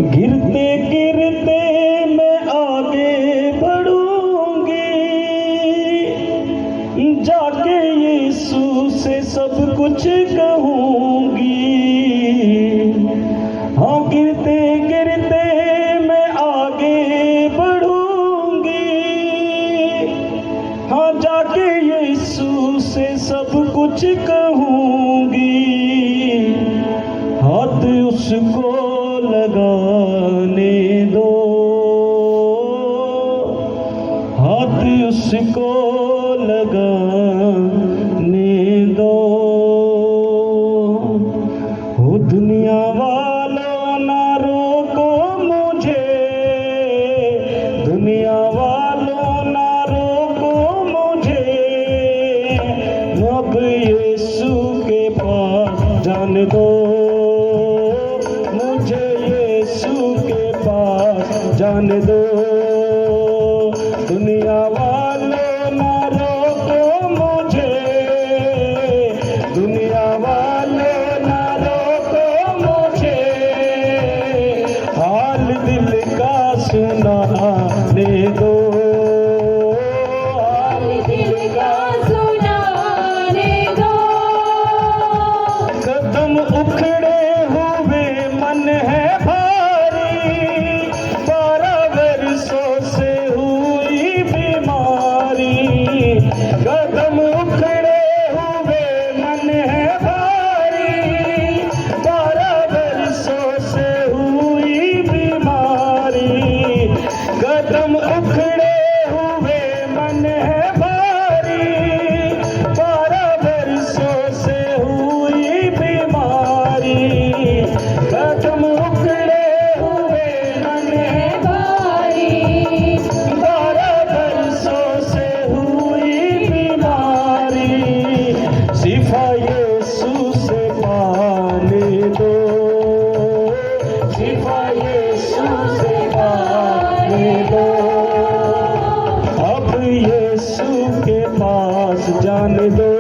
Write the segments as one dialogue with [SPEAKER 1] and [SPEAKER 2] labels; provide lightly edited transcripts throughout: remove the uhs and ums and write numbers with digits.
[SPEAKER 1] गिरते गिरते मैं आगे बढ़ूंगी, जाके यीशु से सब कुछ कहूंगी। हाँ, गिरते गिरते मैं आगे बढ़ूंगी, हाँ जाके यीशु से सब कुछ कहूंगी। हाथ उसको लगाने दो, हाथ उसको लगाने दो। हो दुनिया वालों ना रोको मुझे, दुनिया वालों ना रोको मुझे। अब यीशु के पास जाने दो, मुझे यीशु के पास जाने दो। दुनिया वालों ना रोको मुझे, दुनिया वालों ना रोको मुझे। हाल दिल का सुनाने दो, हाल दिल का सुनाने दो। कदम उखड़े हुए मन है भारी, 12 वर्षों से हुई बीमारी। कदम उखड़े हुए मन है भारी, 12 वर्षों से हुई बीमारी। कदम उखड़े हुए मन है भारी, 12 वर्षों से हुई बीमारी। कदम उखड़े हुए मन है भारी, 12 वर्षों से हुई बीमारी। शिफा यीशु से पाने दो, शिफा यीशु से पाने दो। अब यीशु के पास जाने दो,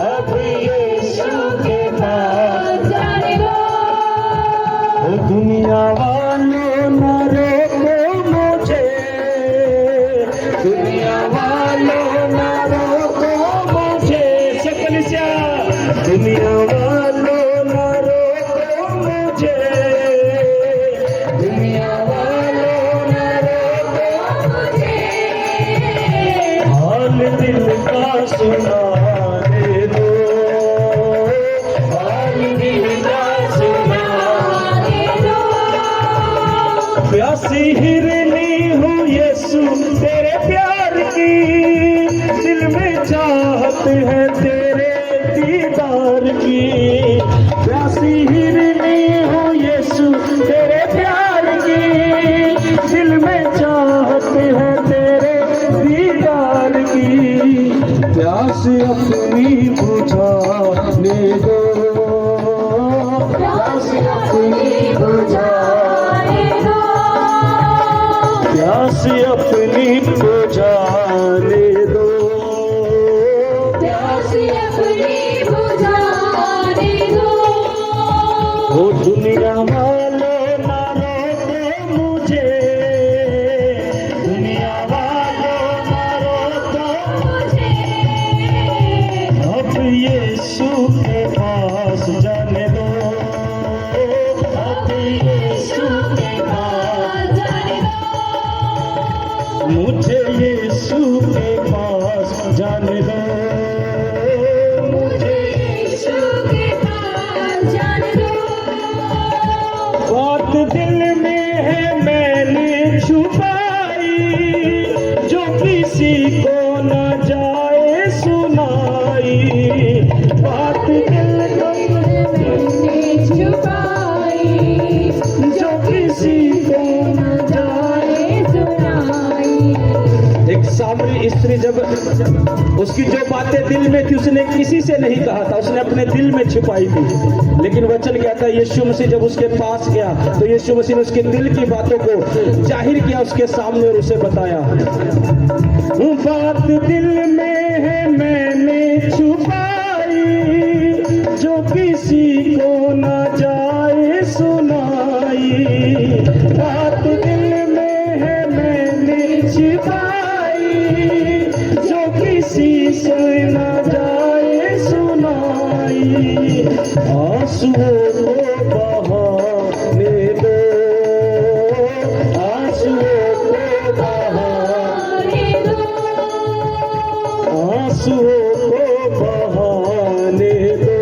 [SPEAKER 1] अब यीशु के पास जाने दो। ओ दुनिया वालों ना रोको मुझे, दुनिया वालों ना रोको मुझे। सकलिया दुनिया वालों ना रोको मुझे, दुनिया वालों ना रोको मुझे। हाल दिल का सुनाने दो, हाल दिल का सुनाने दो। प्यासी हिरनी हूँ यीशु तेरे प्यार की, दिल में चाहत है तेरे दीदार की। प्यासी हिरनी हूँ यीशु तेरे प्यार की, दिल में चाहत है तेरे दीदार की। प्यास अपनी बुझाने दो, प्यास अपनी बुझाने दो। प्यास अपनी बुझाने दो, प्यास अपनी बुझाने दो। ओ दुनिया वालों ना रोको मुझे, दुनिया वालों ना रोको मुझे। अब यीशु के पास जाने दो, अब यीशु के पास जाने दो। मुझे यीशु के पास जाने दो, मुझे यीशु के पास जाने दो। बात दिल में है मैंने छुपाई, जो किसी को न जाए सुनाई। बात दिल में मैंने छुपाई, जो किसी को न जाए सुनाई। एक सामरी स्त्री जब उसकी जो बातें दिल में थी उसने किसी से नहीं कहा था, उसने अपने दिल में छिपाई थी। लेकिन वचन क्या था, यीशु मसीह जब उसके पास गया तो यीशु मसीह ने उसके दिल की बातों को जाहिर किया उसके सामने और उसे बताया। बात दिल में है मैंने छुपाई, जो किसी को न जाए सुनाई। बात दिल में है मैंने छिपाई, जो किसी से न जाए सुनाई। आंसुओं को बहाने दो, आंसुओं को बहाने दो, आंसुओं को बहाने दो,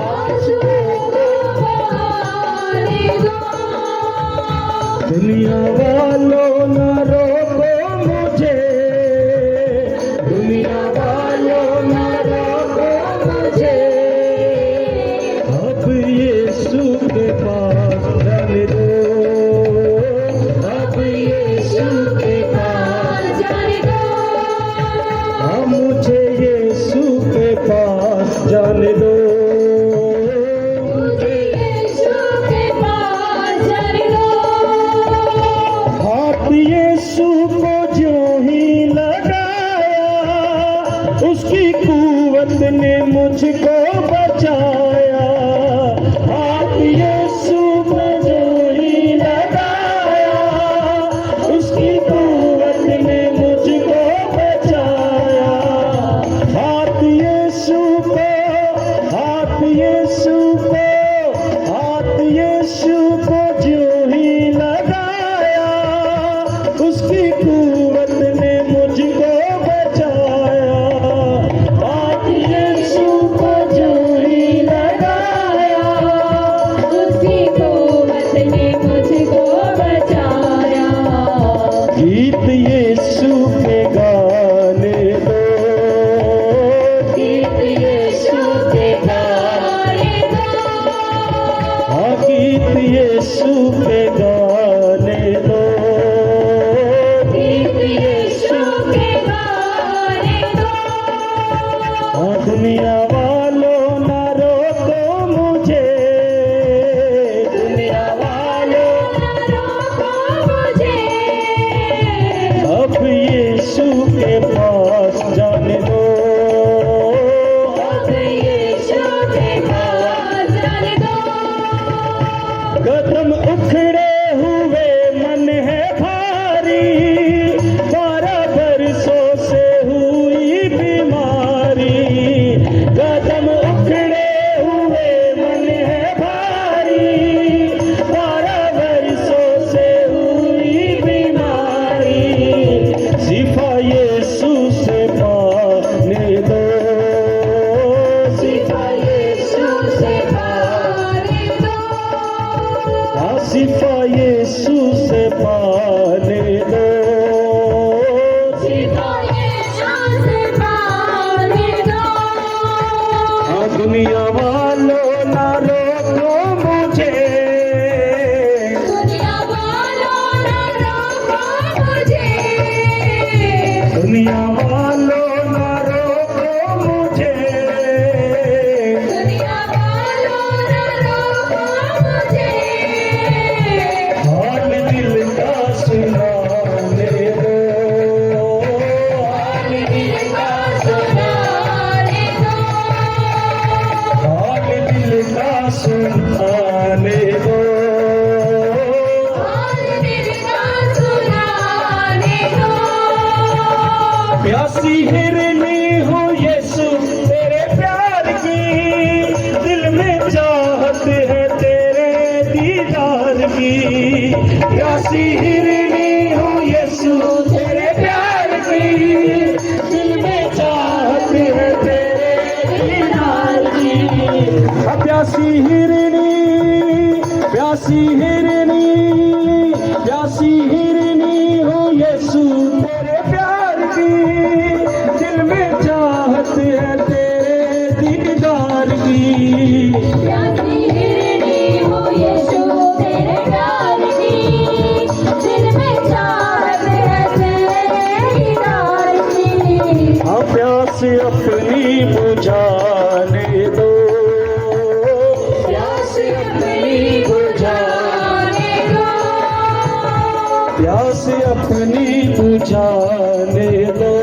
[SPEAKER 1] आंसुओं को बहाने दो। दुनिया वालों न रोको मुझे, दुनिया वालों न रोको मुझे, अब यीशु के पास जाने दो, अब यीशु के पास जाने दो, हाँ मुझे यीशु के पास जाने दो, मुझे यीशु के पास जाने दो। हाथ यीशु को जो ही लगाया, उसकी कुव्वत ने मुझको बचाया। हाथ यीशु को जो ही लगाया, उसकी कुव्वत ने मुझको बचाया। हाथ यीशु को, हाथ यीशु को, हाथ यीशु को जो ही लगाया, उसकी कुव्वत ने मुझको बचाया। हाथ यीशु को जो ही लगाया, उसकी कुव्वत ने मुझको बचाया। गीत यीशु के गाने दो, गीत यीशु के गाने दो, हाँ गीत यीशु के गाने दो, गीत यीशु के गाने दो। हाँ दुनिया वालों न रोको मुझे, दुनिया वालों न रोको मुझे, अब यीशु के पास जाने दो, अब यीशु के पास जाने दो। कदम उखड़े हुए मन है भारी, 12 बरसों से हुई बीमारी। कदम उखड़े हुए मन है भारी, 12 बरसों से हुई बीमारी। शिफा यीशु से पाने दो, शिफा यीशु से पाने दो, हाँ शिफा यीशु से पाने दो, शिफा यीशु से पाने दो। हाँ दुनिया वालों न रोको मुझे, दुनिया वालों न रोको मुझे, दुनिया वालों न रोको मुझे, दुनिया वालों न रोको मुझे। हाल दिल का सुनाने दो, हाल दिल का सुनाने दो, हाल दिल का सुनाने दो, हाल दिल का सुनाने दो। प्यासी हिरनी हूँ यीशु तेरे प्यार की, दिल में चाहत है तेरे दीदार की। प्यासी हिरनी हूँ यीशु तेरे प्यार की, दिल में चाहत है तेरे दीदार की। प्यासी हिरनी, प्यासी हिरनी, प्यासी हिरनी हूँ यीशु तेरे प्यार की, दिल में चाहत है तेरे दीदार की। प्यासी हिरनी हूँ यीशु तेरे प्यार की, दिल में चाहत है तेरे दीदार की। हाँ प्यास अपनी बुझाने दो, प्यास अपनी बुझाने दो, प्यास अपनी बुझाने दो,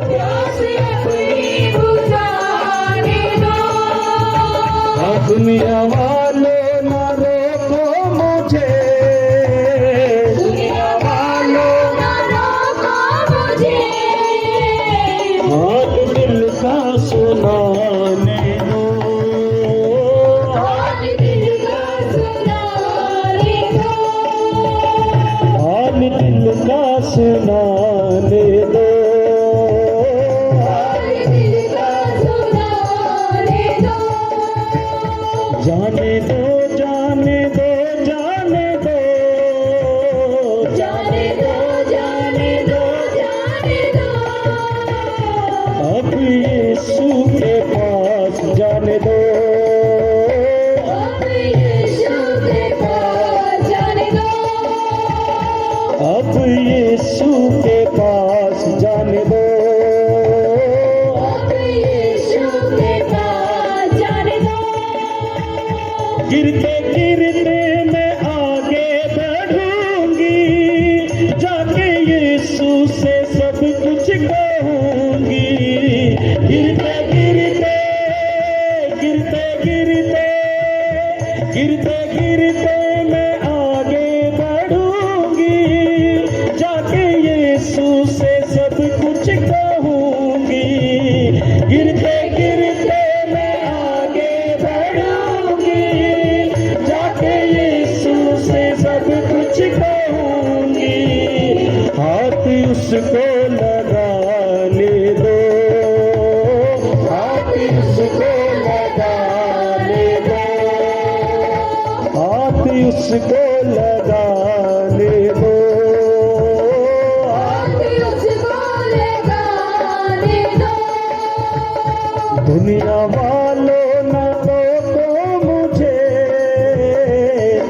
[SPEAKER 1] प्यास अपनी बुझाने दो। हाँ दुनिया वालों न जाने दो जाने दो जाने दो
[SPEAKER 2] जाने दो जाने दो जाने दो
[SPEAKER 1] अब यीशु के पास जाने दो
[SPEAKER 2] अब यीशु के पास जाने दो
[SPEAKER 1] अब यीशु के पास जाने दो
[SPEAKER 2] अब यीशु के पास जाने दो
[SPEAKER 1] गिरते गिरते मैं आगे बढ़ूंगी जाके यीशु से सब कुछ कहूंगी गिरते गिरते गिरते गिरते गिरते गिरते मैं आगे बढ़ूंगी जाके यीशु से सब कुछ कहूंगी गिरते गिरते मैं आगे बढ़ूंगी जाके यीशु से सब कुछ कहूंगी हाथ उसको लगाने दो हाथ उसको लगाने दो हाथ उसको लगाने दो
[SPEAKER 2] हाथ उसको लगाने दो
[SPEAKER 1] दुनिया वालों न रोको मुझे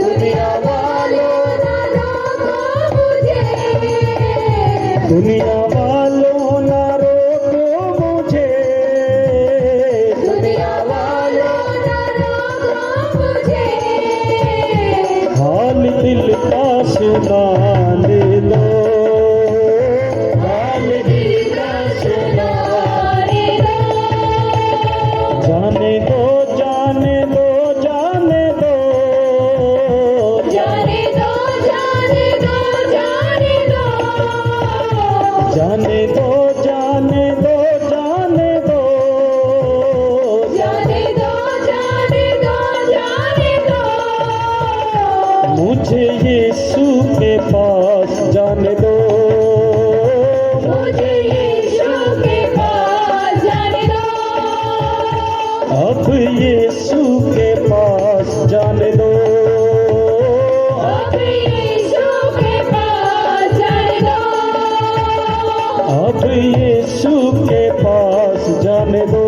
[SPEAKER 2] दुनिया वालों ना रोको मुझे
[SPEAKER 1] दुनिया वालों न रोको मुझे
[SPEAKER 2] दुनिया वालों ना रोको मुझे
[SPEAKER 1] हाल दिल का सुनाने दो हाल दिल का
[SPEAKER 2] सुनाने दो
[SPEAKER 1] जाने दो जाने दो जाने दो
[SPEAKER 2] जाने दो जाने दो जाने दो
[SPEAKER 1] जाने दो जाने दो जाने दो
[SPEAKER 2] जाने दो जाने दो जाने दो
[SPEAKER 1] मुझे यीशु के पास जाने दो
[SPEAKER 2] मुझे यीशु के पास जाने दो
[SPEAKER 1] अब यीशु के पास जाने दो
[SPEAKER 2] अब यीशु के पास जाने दो
[SPEAKER 1] अब यीशु के पास जाने दो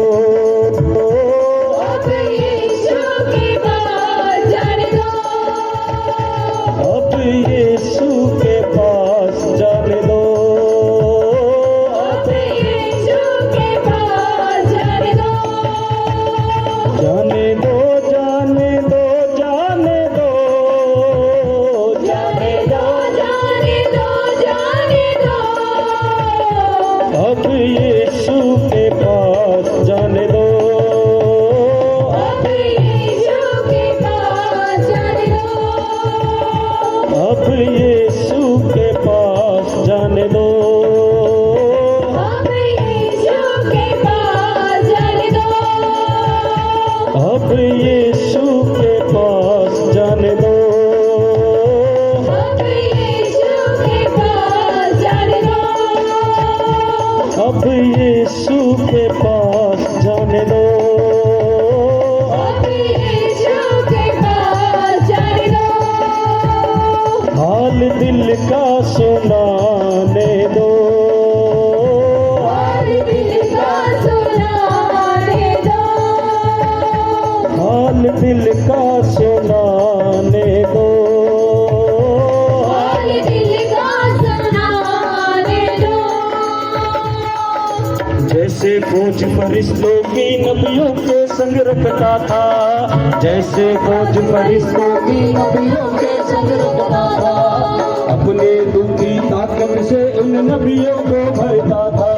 [SPEAKER 2] अब यीशु के पास जाने दो
[SPEAKER 1] अब यीशु के पास जाने दो
[SPEAKER 2] अब यीशु के पास जाने दो
[SPEAKER 1] जाने दो जाने दो जाने दो
[SPEAKER 2] जाने दो जाने दो जाने दो
[SPEAKER 1] अब यीशु के पास जाने दो
[SPEAKER 2] अब यीशु के पास जाने दो
[SPEAKER 1] अब यीशु के पास जाने दो
[SPEAKER 2] अब यीशु के पास जाने दो
[SPEAKER 1] अब यीशु के पास जाने दो
[SPEAKER 2] अब यीशु के पास जाने दो
[SPEAKER 1] अब यीशु के पास जाने दो
[SPEAKER 2] अब यीशु के पास जाने दो
[SPEAKER 1] हाल दिल का सुनाने दो
[SPEAKER 2] हाल दिल का सुनाने दो
[SPEAKER 1] हाल दिल का सुनाने दो
[SPEAKER 2] हाल दिल का सुनाने दो
[SPEAKER 1] जैसे फौज फरिश्तों की नबियों के संग रखता था जैसे फौज फरिश्तों की नबियों के संग रखता था अपने रूह की ताकत से उन नबियों को भरता था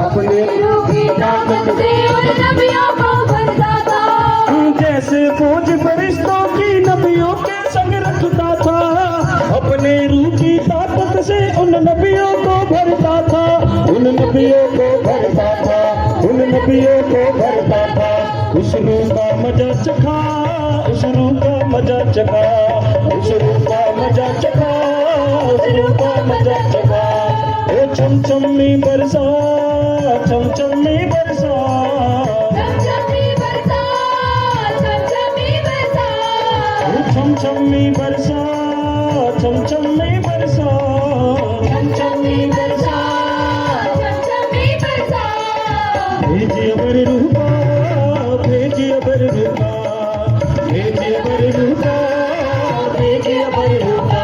[SPEAKER 1] अपने
[SPEAKER 2] रूह की ताकत से उन नबियों को भरता था
[SPEAKER 1] जैसे फौज फरिश्तों की नबियों के संग रखता था अपने रूह की ताकत से उन नबियों को भरता था उन नबियों को भरता था उन नबियों को भरता था उस रूह का मजा चखा उस रूह का मजा चखा उस रूह का मजा चखा उस रूह का मजा चखा ओ चमचमी बरसा चमचमी बरसा
[SPEAKER 2] चमचमी बरसा चमचमी बरसा
[SPEAKER 1] छम छमी बरसा छम छमी बरसा
[SPEAKER 2] चमचमी बरसा चमचमी बरसा
[SPEAKER 1] भेजिए बर रूपा भेजिए बर रूपा भेजिए बर रूपा भेजिए बर रूपा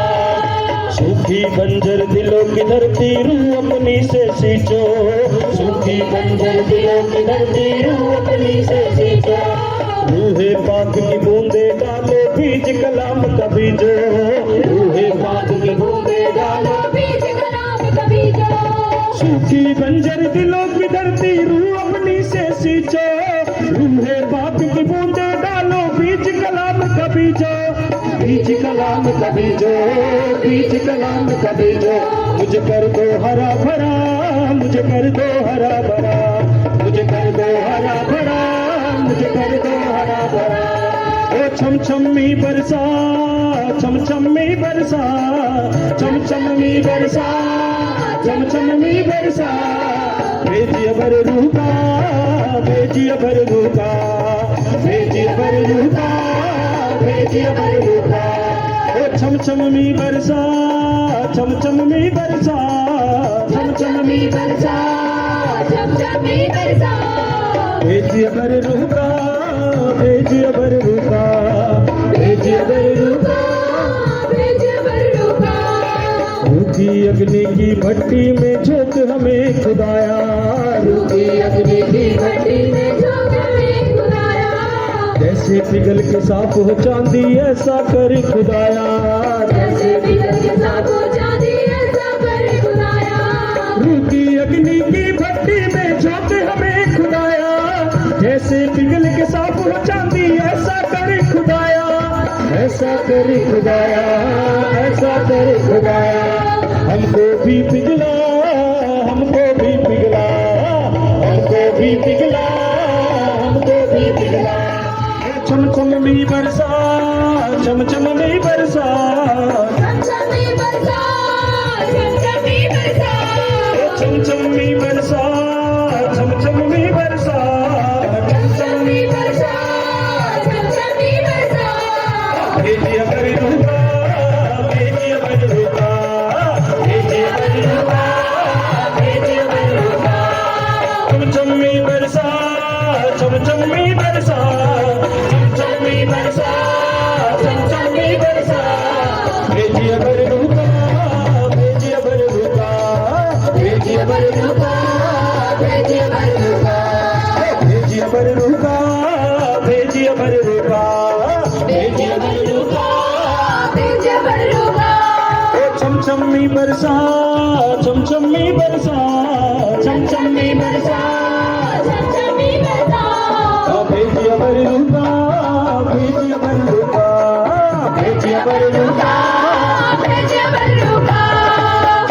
[SPEAKER 1] सूखी बंजर दिलों की धरती रूह अपनी से सींचो सूखी बंजर दिलों की धरती रूह अपनी से सींचो रूहे पाक की बूंदे डालो बीज कलाम का बीजो रूहे पाक की बूंदे डालो
[SPEAKER 2] बीज कलाम का बीजो
[SPEAKER 1] सूखी बंजर दिलों की धरती रूह अपनी से सींचो रूहे पाक की बूंदे डालो बीज कलाम का बीजो बीज कलाम का बीजो बीज कलाम का बीजो मुझे कर दो हरा भरा मुझे कर दो हरा भरा मुझे कर दो हरा भरा मुझे कर दो हरा भरा ओ छम छमी बरसा छम छमी बरसा छम छमी बरसा छम छमी बरसा भेजिए बर रूपा भेजिए बर रूपा भेजिए बर रूपा भेजिए बर रूपा ओ छम छमी बरसा छम छमी बरसा छम छमी बरसा
[SPEAKER 2] चमचमी बरसा
[SPEAKER 1] भेजिए बर रूपा भेजिए बर रूपा भेजिए बर रूपा
[SPEAKER 2] भेजिए बरूका
[SPEAKER 1] रूखी अग्नि की भट्टी में झोंक हमें खुदाया रूखी अग्नि की
[SPEAKER 2] भट्टी में झोंक में खुदाया
[SPEAKER 1] जैसे पिघल के साफ हो चांदी ऐसा कर खुदाया
[SPEAKER 2] जैसे पिघल के साथ हो जाती ऐसा कर खुदाया
[SPEAKER 1] रूखी अग्नि की भट्टी में झोंक हमें खुदाया जैसे पिघल के साफ हो चांदी ऐसा कर खुदाया ऐसा कर खुदाया ऐसा कर खुदाया हमको भी पिघला हमको भी पिघला हमको भी पिघला हमको भी पिघला छम छम में बरसा छम छम में बरसा
[SPEAKER 2] चमचमी बरसा चमचमी बरसा
[SPEAKER 1] छम छम में बरसा छम छम में बरसा छम छम
[SPEAKER 2] चमचमी बरसा चमचमी बरसा
[SPEAKER 1] भेजिए बर रूपा भेजिए बर रूपा भेजिए बर रूपा भेजिए बर रूपा छम छम में बरसा छम छम में बरसा छम छम में बरसा छम छम में बरसा भेजिए बर रूपा भेजिए बर रूपा भेजिए बर रूपा
[SPEAKER 2] भेजिए बरूका
[SPEAKER 1] भेजिए बर रूपा भेजिए बर रूपा भेजिए बर रूपा
[SPEAKER 2] भेजिए बरूका
[SPEAKER 1] ओ छम छमी बरसा छम छमी बरसा छम छमी बरसा
[SPEAKER 2] चमचमी बरसा
[SPEAKER 1] भेजिए बर रूपा भेजिए बर रूपा भेजिए बर रूपा
[SPEAKER 2] भेजिए बरूका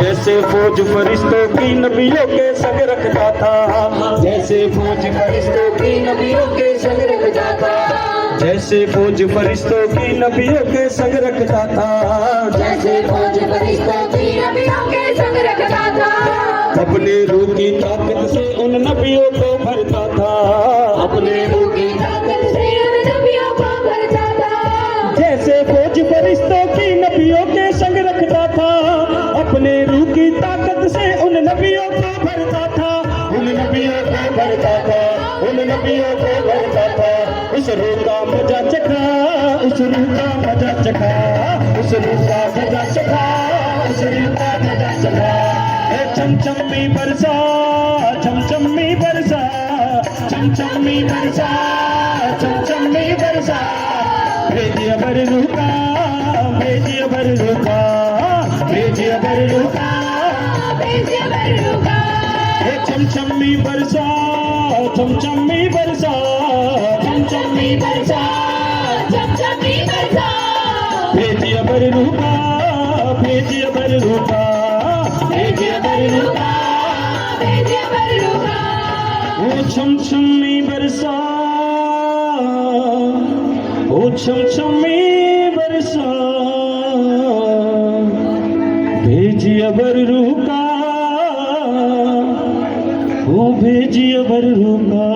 [SPEAKER 1] जैसे फौज फरिश्तों की नबियों के संग रखता था जैसे फौज फरिश्तों की नबियों के संग रखता था जैसे फौज फरिश्तों की नबियों के संग रखता था
[SPEAKER 2] जैसे फौज फरिश्तों की नबियों के संग रखता था
[SPEAKER 1] अपने रूह की ताकत से उन नबियों को भरता था अपने रूह की
[SPEAKER 2] ताकत से उन नबियों को भरता था
[SPEAKER 1] जैसे फौज फरिश्तों की नबियों के संग रखता था अपने रूह की ताकत से उन नबियों को भरता था उन नबियों को भरता था उन नबियों को भरता था उस रूह का मजा चखा उस रूह का मजा चखा उस रूह का मजा चखा उस रूह का मजा चखा छम छम में बरसा छम छम में बरसा छम छम में बरसा छम छम में बरसा भेजिए बर रूपा भेजिए बर रूपा भेजिए बर रूपा
[SPEAKER 2] भेजिए बरूका
[SPEAKER 1] छम छम में बरसा छम छम में बरसा छम छम में बरसा
[SPEAKER 2] चमचमी बरसा
[SPEAKER 1] भेजिए बर रूपा भेजिए बर रूपा भेजिए बर रूपा
[SPEAKER 2] भेजिए बरूका
[SPEAKER 1] ओ छम छम में बरसा ओ छम छम में बरसा भेजिए बर रूपा ओ भेजिए बर रूपा